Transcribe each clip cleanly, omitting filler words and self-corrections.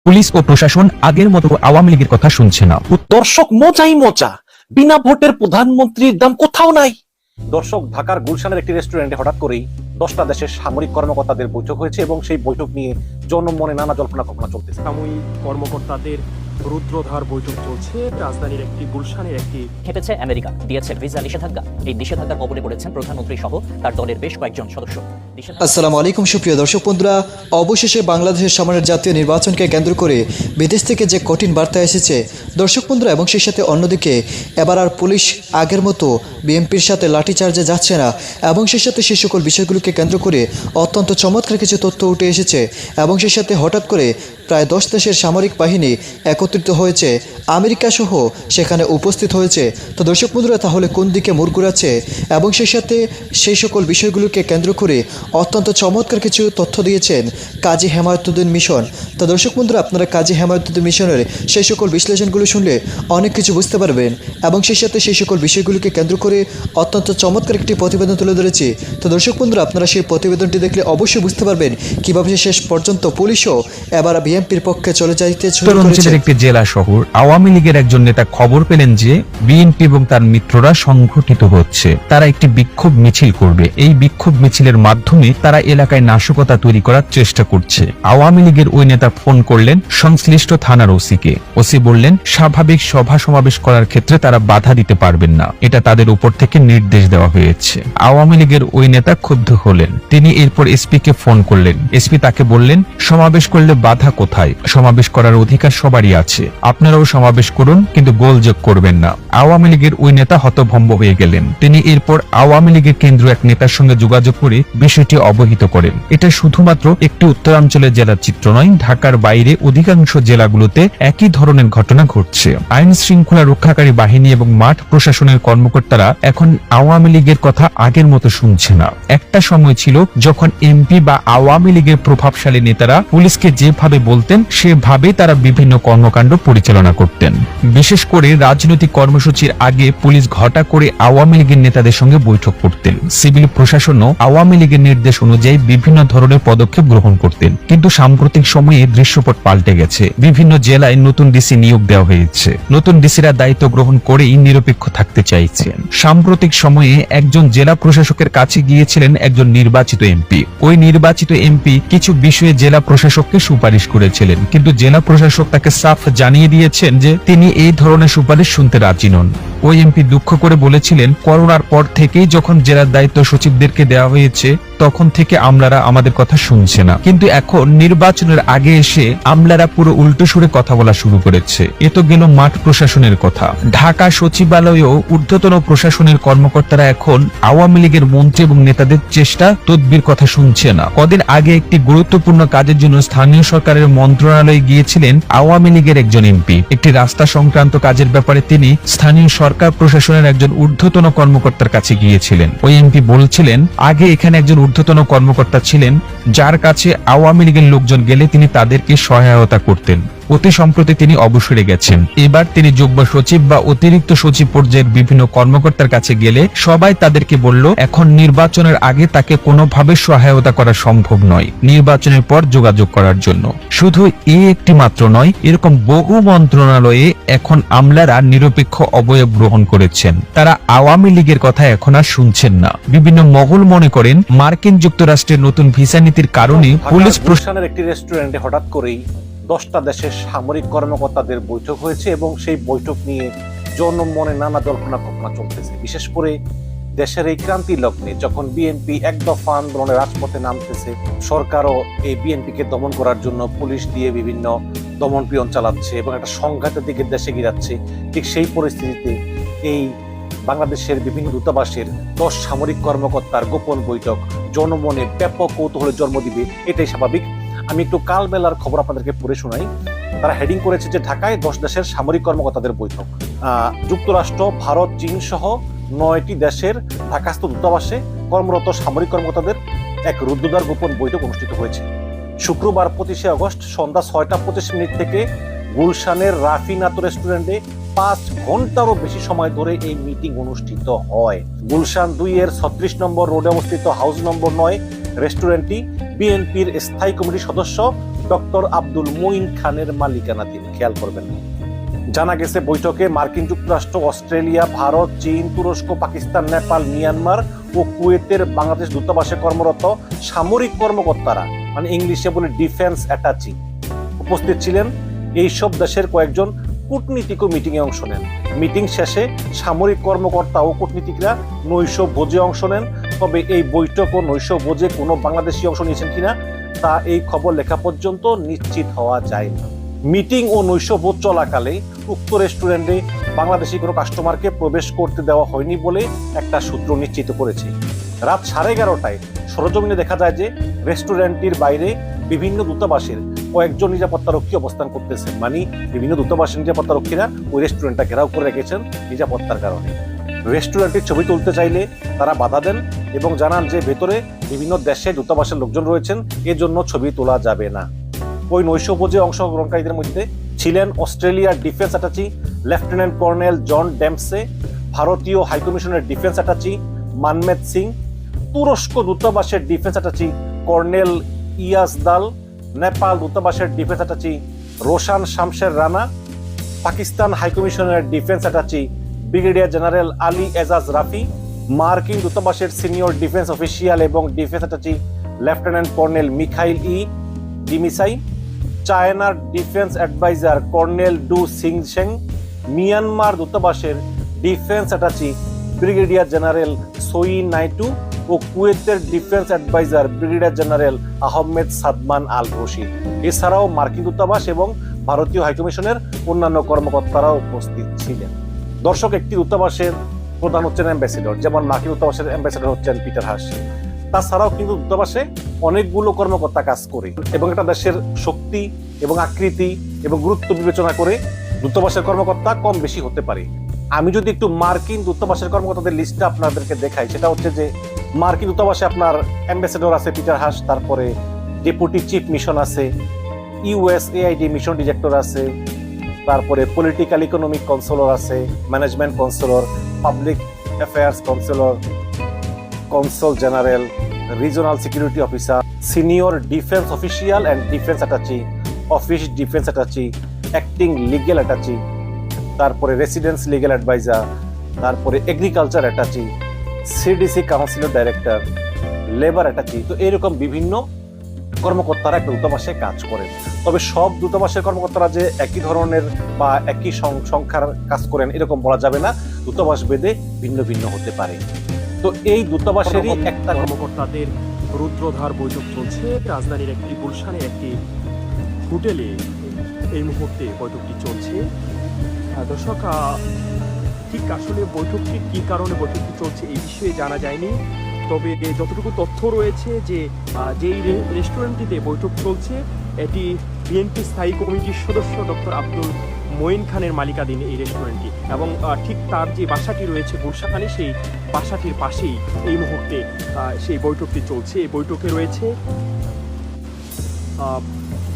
Police ও প্রশাসন আগের মতো আওয়ামী লীগের কথা শুনছে না। দর্শক মজাই মজা, বিনা ভোটের প্রধানমন্ত্রীর দাম কোথাও নাই। দর্শক, ঢাকার গুলশানের একটি রেস্টুরেন্টে হঠাৎ করেই 10টা দেশের সামরিক কর্মকর্তাদের বৈঠক হয়েছে এবং সেই বৈঠক নিয়ে জনমনে নানা জল্পনা কল্পনা চলতেছে। সাময়িক কর্মকর্তাদের রুদ্রধার বৈঠক চলছে রাজধানীর একটি গুলশানের একটি। খেপেছে আমেরিকা, দিয়েছে ভিসা নিষেধাজ্ঞা। এই নিষেধাজ্ঞার কবলে পড়েছেন প্রধানমন্ত্রী সহ তার দলের বেশ কয়েকজন সদস্য। আসসালামু আলাইকুম সুপ্রিয় দর্শক বন্ধুরা, অবশেষে বাংলাদেশের সামনের জাতীয় নির্বাচনকে কেন্দ্র করে বিদেশ থেকে যে কঠিন বার্তা এসেছে দর্শক বন্ধুরা, এবং সেই সাথে অন্যদিকে এবার আর পুলিশ আগের মতো বিএনপির সাথে লাঠিচার্জে যাচ্ছে না, এবং সেই সাথে সেই সকল বিষয়গুলোকে কেন্দ্র করে অত্যন্ত চমৎকার কিছু তথ্য উঠে এসেছে। এবং সেই সাথে হঠাৎ করে প্রায় 10 দেশের সামরিক বাহিনী একত্রিত হয়েছে, আমেরিকা সহ সেখানে উপস্থিত হয়েছে। তো দর্শক বন্ধুরা, তাহলে কোন দিকে মোড় ঘুরাচ্ছে এবং সেই সাথে সেই সকল বিষয়গুলোকে কেন্দ্র করে অত্যন্ত চমৎকার কিছু তথ্য দিয়েছেন কাজী হেমায়েতুদ্দিন মিশন। তো দর্শক বন্ধুরা, আপনারা কাজী হেমায়েতুদ্দিন মিশনের সেই সকল বিশ্লেষণগুলো শুনলে অনেক কিছু বুঝতে পারবেন, এবং সেই সাথে সেই সকল বিষয়গুলোকে কেন্দ্র করে অত্যন্ত চমৎকার একটি প্রতিবেদন তুলে ধরেছি। তো দর্শক বন্ধুরা, আপনারা সেই প্রতিবেদনটি দেখলে অবশ্যই বুঝতে পারবেন কিভাবে শেষ পর্যন্ত পুলিশও এবার বিএনপির পক্ষে চলে যাইতে শুরু করেছে। একটি জেলা শহর আওয়ামী লীগের একজন নেতা খবর পেলেন যে বিএনপি এবং তার মিত্ররা সংগঠিত হচ্ছে, তারা একটি বিক্ষোভ মিছিল করবে। এই বিক্ষোভ মিছিলের মাধ্যমে তারা এলাকায় নাশকতা তৈরি করার চেষ্টা করছে। আওয়ামী লীগের ওই নেতা ফোন করলেন সংশ্লিষ্ট থানার ওসিকে। ওসি বললেন স্বাভাবিক সভা সমাবেশ করার ক্ষেত্রে তারা বাধা দিতে পারবেন না, এটা তাদের উপর থেকে নির্দেশ দেওয়া হয়েছে। আওয়ামী লীগের ওই নেতা ক্ষুব্ধ হলেন। তিনি এরপর এসপি কে ফোন করলেন। এসপি তাকে বললেন সমাবেশ করলে বাধা কোথায়, সমাবেশ করার অধিকার সবারই আছে, আপনারাও সমাবেশ করুন, কিন্তু গোলযোগ করবেন না। আওয়ামী লীগের ওই নেতা হতভম্ব হয়ে গেলেন। তিনি এরপর আওয়ামী লীগের কেন্দ্রীয় এক নেতার সঙ্গে যোগাযোগ করে বিষয়টি অবহিত করেন। এটা শুধুমাত্র একটি উত্তরাঞ্চলের জেলার চিত্র নয়, ঢাকার বাইরে অধিকাংশ জেলাগুলোতে একই ধরনের ঘটনা ঘটছে। আইন শৃঙ্খলা রক্ষাকারী বাহিনী এবং মাঠ প্রশাসনের কর্মকর্তারা এখন আওয়ামী লীগের কথা আগের মতো শুনছে না। একটা সময় ছিল যখন এমপি বা আওয়ামী লীগের প্রভাবশালী নেতারা পুলিশকে যেভাবে বলতেন সেভাবে তারা বিভিন্ন কর্মকাণ্ড পরিচালনা করতেন। বিশেষ করে রাজনৈতিক কর্মসূচির আগে পুলিশ ঘটা করে আওয়ামী লীগের নেতাদের সঙ্গে বৈঠক করতেন। সিভিল প্রশাসনও আওয়ামী লীগের নির্দেশ অনুযায়ী বিভিন্ন ধরনের পদক্ষেপ গ্রহণ করতেন। কিন্তু সাম্প্রতিক সময়ে দৃশ্যপট পাল্টে গেছে। বিভিন্ন জেলায় নতুন ডিসি নিয়োগ দেওয়া হয়েছে। নতুন ডিসিরা দায়িত্ব গ্রহণ করেই নিরপেক্ষ থাকতে চাইছেন। সাম্প্রতিক সময়ে একজন জেলা প্রশাসকের কাছে গিয়েছিলেন একজন নির্বাচিত এমপি। ওই নির্বাচিত এমপি কিছু বিষয়ে জেলা প্রশাসককে সুপারিশ করেছিলেন, কিন্তু জেলা প্রশাসক তাকে সাফ জানিয়ে দিয়েছেন যে তিনি এই ধরনের সুপারিশ শুনতে রাজি নন। ওই এমপি দুঃখ করে বলেছিলেন করোনার পর থেকেই যখন জেলার দায়িত্ব সচিবদেরকে দেওয়া হয়েছে তখন থেকে আমলারা আমাদের কথা শুনছে না, কিন্তু এখন নির্বাচনের আগে এসে আমলারা পুরো উল্টো সুরে কথা বলা শুরু করেছে। এ তো গেল মাঠ প্রশাসনের কথা। ঢাকা সচিবালয়েও ঊর্ধ্বতন প্রশাসনের কর্মকর্তারা এখন আওয়ামী লীগের মন্ত্রী এবং নেতাদের চেষ্টা তদবির কথা শুনছে না। কদিন আগে একটি গুরুত্বপূর্ণ কাজের জন্য স্থানীয় সরকারের মন্ত্রণালয়ে গিয়েছিলেন আওয়ামী লীগের একজন এমপি। একটি রাস্তা সংক্রান্ত কাজের ব্যাপারে তিনি স্থানীয় সরকার প্রশাসনের একজন ঊর্ধ্বতন কর্মকর্তার কাছে গিয়েছিলেন। ওই এমপি বলছিলেন আগে এখানে একজন ঊর্ধ্বতন কর্মকর্তা ছিলেন যার কাছে আওয়ামী লীগের লোকজন গেলে তিনি তাদেরকে সহায়তা করতেন। অতি সম্প্রতি তিনি অবসরে গেছেন। এবার তিনি যুগ্ম সচিব বা অতিরিক্ত সচিব পর্যায়ের বিভিন্ন কর্মকর্তার কাছে গেলে সবাই তাদেরকে বলল এখন নির্বাচনের আগে তাকে কোনোভাবে সহায়তা করা সম্ভব নয়, নির্বাচনের পর যোগাযোগ করার জন্য। শুধু এই একটি মাত্র নয়, এরকম বহু মন্ত্রণালয়ে এখন আমলারা নিরপেক্ষ অবয়ব গ্রহণ করেছেন। তারা আওয়ামী লীগের কথা এখন আর শুনছেন না। বিভিন্ন মহল মনে করেন মার্কিন যুক্তরাষ্ট্রের নতুন ভিসা নীতির কারণে পুলিশ প্রশাসনের একটি রেস্টুরেন্টে হঠাৎ করেই 10টা দেশের সামরিক কর্মকর্তাদের বৈঠক হয়েছে এবং সেই বৈঠক নিয়ে জনমনে নানা জল্পনা কল্পনা চলতেছে। বিশেষ করে দেশের এই ক্রান্তি লগ্নে যখন বিএনপি এক দফা আন্দোলনে রাজপথে নামতেছে, সরকারও এই বিএনপিকে দমন করার জন্য পুলিশ দিয়ে বিভিন্ন দমন পীড়ন চালাচ্ছে এবং একটা সংঘাতের দিকে দেশে গিরাচ্ছে। ঠিক সেই পরিস্থিতিতে এই বাংলাদেশের বিভিন্ন দূতাবাসের 10 সামরিক কর্মকর্তার গোপন বৈঠক জনমনে ব্যাপক কৌতূহলের জন্ম দিবে, এটাই স্বাভাবিক। আমি একটু কালবেলার খবর আপনাদেরকে পড়ে শোনাই। তারা হেডিং করেছে যে ঢাকায় 10 দেশের সামরিক কর্মকর্তাদের বৈঠক। যুক্তরাষ্ট্র, ভারত, চীন সহ 9টি দেশের ঢাকাস্থ দূতাবাসে কর্মরত সামরিক কর্মকর্তাদের এক রুদ্ধদ্বার গোপন বৈঠক অনুষ্ঠিত হয়েছে। শুক্রবার 25শে আগস্ট সন্ধ্যা 6টা 25 থেকে গুলশানের রাফিনাতো রেস্টুরেন্টে 5 ঘন্টারও বেশি সময় ধরে এই মিটিং অনুষ্ঠিত হয়। গুলশান 2 এর 36 নম্বর রোডে অবস্থিত হাউস নম্বর 9 রেস্টুরেন্টটি বিএনপির স্থায়ী কমিটির সদস্য ডক্টর আব্দুল মঈন খানের মালিকানাধীন। খেয়াল করবেন। জানা গেছে বৈঠকে মার্কিন যুক্তরাষ্ট্র, অস্ট্রেলিয়া, ভারত, চীন, তুরস্ক, পাকিস্তান, নেপাল, মিয়ানমার ও কুয়েতের বাংলাদেশ দূতাবাসে কর্মরত সামরিক কর্মকর্তারা, মানে ইংলিশে বলে ডিফেন্স অ্যাটাচি, উপস্থিত ছিলেন। এইসব দেশের কয়েকজন কূটনীতিকও মিটিংয়ে অংশ নেন। মিটিং শেষে সামরিক কর্মকর্তা ও কূটনীতিকরা নৈশ ভোজে অংশ নেন। তবে এই বৈঠক ও নৈশ ভোজে কোনো বাংলাদেশি অংশ নিয়েছেন কিনা তা এই খবর লেখা পর্যন্ত নিশ্চিত হওয়া যায় না। মিটিং ও নৈশ ভোজ চলাকালে উক্ত রেস্টুরেন্টে বাংলাদেশি কোনো কাস্টমারকে প্রবেশ করতে দেওয়া হয়নি বলে একটা সূত্র নিশ্চিত করেছে। রাত 11:30টায় সরজমিনে দেখা যায় যে রেস্টুরেন্টটির বাইরে বিভিন্ন দূতাবাসের কয়েকজন নিরাপত্তারক্ষী অবস্থান করতেছেন, মানে বিভিন্ন দূতাবাসের নিরাপত্তারক্ষীরা ওই রেস্টুরেন্টটা ঘেরাও করে রেখেছেন নিরাপত্তার কারণে। রেস্টুরেন্টটির ছবি তুলতে চাইলে তারা বাধা দেন এবং জানান যে ভেতরে বিভিন্ন দেশে দূতাবাসের লোকজন রয়েছেন, এজন্য ছবি তোলা যাবে না। ওই নৈশভোজে অংশগ্রহণকারীদের মধ্যে ছিলেন অস্ট্রেলিয়ার defence attache lieutenant colonel John Dempsey, ভারতীয় হাইকমিশনের ডিফেন্স অ্যাটাচি মানমেদ সিং, তুরস্ক দূতাবাসের defence attache colonel Yazdal, Nepal দূতাবাসের ডিফেন্স অ্যাটাচি রোশান শামশের রানা, পাকিস্তান হাইকমিশনের defence attache brigadier general Ali Ejaz Rafi, মার্কিন দূতাবাসের সিনিয়র ডিফেন্স অফিসিয়াল এবং defence attache lieutenant colonel Mikhail ডিমিসাই, চায়নার defence adviser colonel Du Xingsheng, Myanmar দূতাবাসের ডিফেন্স অ্যাটাচি ব্রিগেডিয়ার জেনারেল সোই নাইটু ও কুয়েতের defence adviser brigadier general Ahmed Sadman আল রশিদ। এছাড়াও মার্কিন দূতাবাস এবং ভারতীয় হাইকমিশনের অন্যান্য কর্মকর্তারাও উপস্থিত ছিলেন। দর্শক, একটি দূতাবাসের প্রধান হচ্ছেন অ্যাম্বাসেডর, যেমন মার্কিন দূতাবাসের অ্যাম্বাসেডর হচ্ছেন পিটার হাস। তাছাড়াও কিন্তু দূতাবাসে অনেকগুলো কর্মকর্তা কাজ করে এবং একটা দেশের শক্তি এবং আকৃতি এবং গুরুত্ব বিবেচনা করে দূতাবাসের কর্মকর্তা কম বেশি হতে পারে। আমি যদি একটু মার্কিন দূতাবাসের কর্মকর্তাদের লিস্টটা আপনাদেরকে দেখাই, সেটা হচ্ছে যে মার্কিন দূতাবাসে আপনার অ্যাম্বাসেডর আছে পিটার হাস, তারপরে ডেপুটি চিফ মিশন আছে, ইউএসএআইডি মিশন ডিরেক্টর আছে, তারপরে পলিটিক্যাল ইকোনমিক কাউন্সিলর আছে, management councillor, public affairs councillor, consul general, regional security officer, senior defence official and defence attaché, office defence attaché, acting legal attaché, তারপরে residence legal adviser, তারপরে agriculture attaché, CDC councillor director, labour attaché. তো এরকম বিভিন্ন কর্মকর্তারা একটা দূতাবাসে কাজ করেন। তবে সব দূতাবাসের কর্মকর্তারা যে একই ধরনের বা একই সংখ্যার কাজ করেন এরকম বলা যাবে না, দূতাবাস ভেদে ভিন্ন ভিন্ন হতে পারে। তো এই দূতাবাসেরই একটা কর্মকর্তাদের রুদ্রধার বৈঠক চলছে রাজধানীর একটি গুলশানের একটি হোটেলে। এই মুহূর্তে বৈঠকটি চলছে। দর্শক, ঠিক আসলে বৈঠকটি কি কারণে বৈঠকটি চলছে এই বিষয়ে জানা যায়নি। তবে যতটুকু তথ্য রয়েছে যে যেই রেস্টুরেন্টটিতে বৈঠক চলছে এটি বিএনপি স্থায়ী কমিটির সদস্য ডক্টর আব্দুল মঈন খানের মালিকাধীন এই রেস্টুরেন্টটি, এবং ঠিক তার যে বাসাটি রয়েছে গুলশানে, সেই বাসাটির পাশেই এই মুহূর্তে সেই বৈঠকটি চলছে। এই বৈঠকে রয়েছে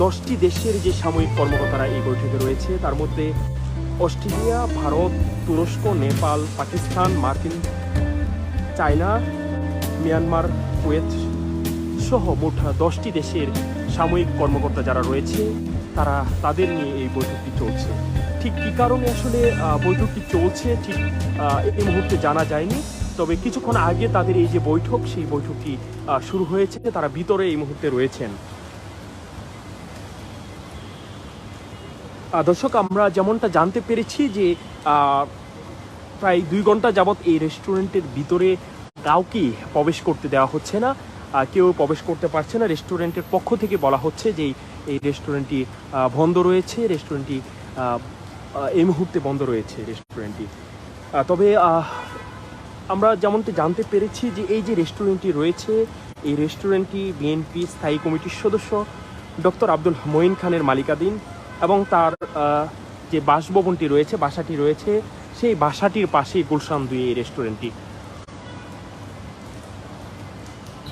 10টি দেশের যে সাময়িক কর্মকর্তারা এই বৈঠকে রয়েছে, তার মধ্যে অস্ট্রেলিয়া, ভারত, তুরস্ক, নেপাল, পাকিস্তান, মার্কিন, চায়না, মিয়ানমার, কুয়েত সহ মোট 10টি দেশের সাময়িক কর্মকর্তা যারা রয়েছে তাদের নিয়ে এই বৈঠকটি চলছে। ঠিক কী কারণে আসলে বৈঠকটি চলছে ঠিক এই মুহূর্তে জানা যায়নি। তবে কিছুক্ষণ আগে তাদের এই যে বৈঠক, সেই বৈঠকটি শুরু হয়েছে, তারা ভিতরে এই মুহূর্তে রয়েছেন। দর্শক, আমরা যেমনটা জানতে পেরেছি যে প্রায় 2 ঘন্টা যাবৎ এই রেস্টুরেন্টের ভিতরে কাউকে প্রবেশ করতে দেওয়া হচ্ছে না, কেউ প্রবেশ করতে পারছে না। রেস্টুরেন্টের পক্ষ থেকে বলা হচ্ছে যে এই রেস্টুরেন্টটি বন্ধ রয়েছে, রেস্টুরেন্টটি এই মুহূর্তে বন্ধ রয়েছে রেস্টুরেন্টটি। তবে আমরা যেমনটা জানতে পেরেছি যে এই যে রেস্টুরেন্টটি রয়েছে, এই রেস্টুরেন্টটি বিএনপি স্থায়ী কমিটির সদস্য ডক্টর আব্দুল মঈন খানের মালিকাধীন, এবং তার যে বাসভবনটি রয়েছে, বাসাটি রয়েছে, সেই বাসাটির পাশেই গুলশান 2 এই রেস্টুরেন্টটি।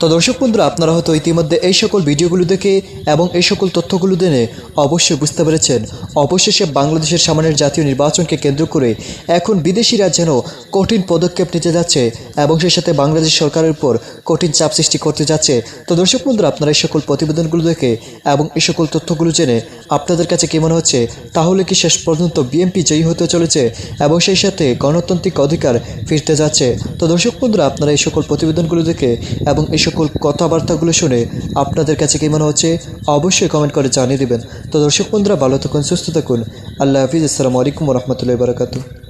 তো দর্শক বন্ধুরা, আপনারা হয়তো ইতিমধ্যে এই সকল ভিডিওগুলো দেখে এবং এই সকল তথ্যগুলো জেনে অবশ্যই বুঝতে পেরেছেন অবশেষে বাংলাদেশের সামনের জাতীয় নির্বাচনকে কেন্দ্র করে এখন বিদেশিরা যেন কঠিন পদক্ষেপ নিতে যাচ্ছে এবং সেই সাথে বাংলাদেশ সরকারের উপর কঠিন চাপ সৃষ্টি করতে যাচ্ছে। তো দর্শক বন্ধুরা, আপনারা এই সকল প্রতিবেদনগুলো দেখে এবং এই সকল তথ্যগুলো জেনে আপনাদের কাছে কি মনে হচ্ছে? তাহলে কি শেষ পর্যন্ত বিএনপি জয়ী হতে চলেছে এবং সেই সাথে গণতান্ত্রিক অধিকার ফিরতে যাচ্ছে? তো দর্শক বন্ধুরা, আপনারা এই সকল প্রতিবেদনগুলো দেখে এবং এই সকল কথাবার্তাগুলো শুনে আপনাদের কাছে কি মনে হচ্ছে অবশ্যই কমেন্ট করে জানিয়ে দেবেন। তো দর্শক বন্ধুরা, ভালো থাকুন, সুস্থ থাকুন। আল্লাহ হাফিজ। আসসালামু আলাইকুম ওয়া রাহমাতুল্লাহি ওয়া বারাকাতুহু।